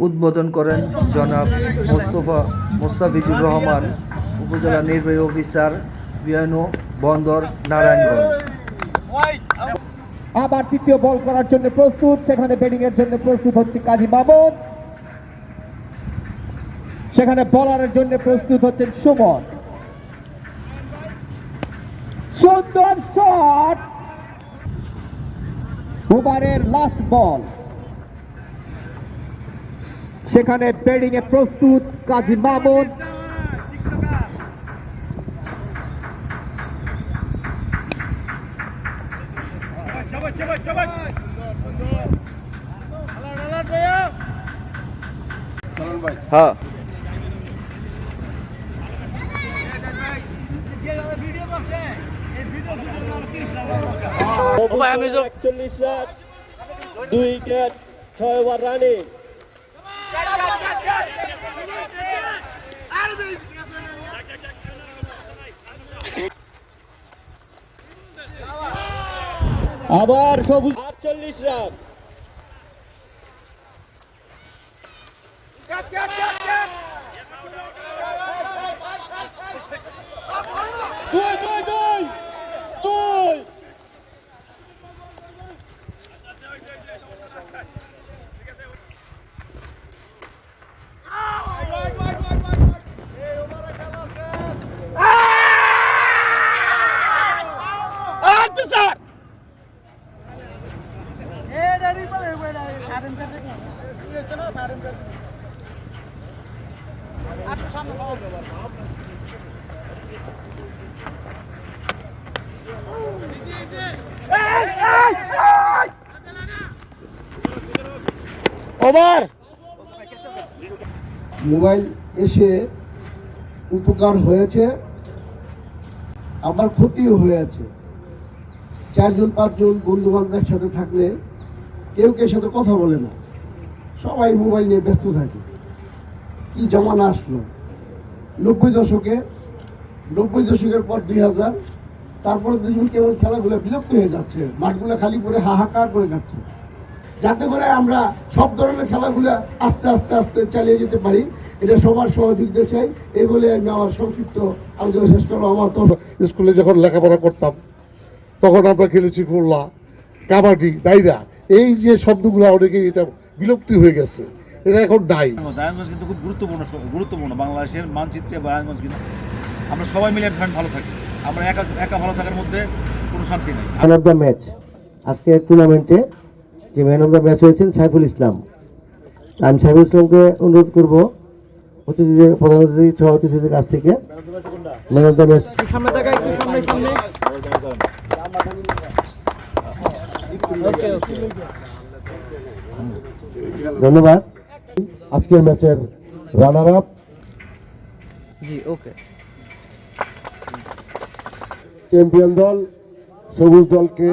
উদ্বোধন করেন জনাব মোস্তাফিজুর রহমান, উপজেলা নির্বাহী অফিসার, বিআইনও বন্দর, নারায়ণগঞ্জ। আবার তৃতীয় বল করার জন্য প্রস্তুত, সেখানে ব্যাটিং এর জন্য প্রস্তুত হচ্ছে কাজী মামুন, সেখানে বলারের জন্য প্রস্তুত হচ্ছেন সুমন। সুন্দর শট, ওভারের লাস্ট বল, সেখানে ব্যাটিং এ প্রস্তুত কাজী মামুন। হ্যাঁ, আমি 41 রান, 2 উইকেট, 6 ওভার রানে। আবার সবুজ 48 রান। ওভার। মোবাইল এসে উপকার হয়েছে, আবার ক্ষতিও হয়েছে। 4-5 বন্ধু বান্ধবের সাথে থাকলে কেউ সাথে কথা বলে না, সবাই মোবাইল নিয়ে ব্যস্ত থাকে। কি জমানা আসলো 90 দশকের পর 2000, তারপরে দেখুন কেমন খেলাগুলো বিলুপ্ত হয়ে যাচ্ছে, মাঠগুলো খালি করে হাহাকার করে যাচ্ছে। যাতে করে আমরা সব ধরনের খেলাগুলো আস্তে আস্তে আস্তে চালিয়ে যেতে পারি, এটা সবার সহযোগিতা চাই। এই বলে আমি আমার সংক্ষিপ্ত আলোচনা শেষ করলাম। আমার তো স্কুলে যখন লেখাপড়া করতাম তখন আমরা খেলেছি ফুল্লা, কাবাডি, দাইরা, এই যে শব্দগুলো অনেকে এটা বিলুপ্তি হয়ে গেছে, এটা এখন নাই। নারায়ণগঞ্জ কিন্তু খুব গুরুত্বপূর্ণ বাংলাদেশের মানচিত্রে। নারায়ণগঞ্জ কিন্তু আমরা সবাই মিলে ভালো থাকি, আমরা একা ভালো থাকার মধ্যে কোনো শান্তি নেই। ম্যান অফ দ্য ম্যাচ আজকের টুর্নামেন্টে যে ম্যান অফ দ্য ম্যাচ হয়েছেন সাইফুল ইসলাম। আমি সাইফুল ইসলামকে অনুরোধ করবো প্রধান অতিথি সহ অতিথিদের কাছ থেকে ম্যান অফ দ্য ম্যাচ। ধন্যবাদ। আজকের ম্যাচের রানার আপ চ্যাম্পিয়ন দল সবুজ দলকে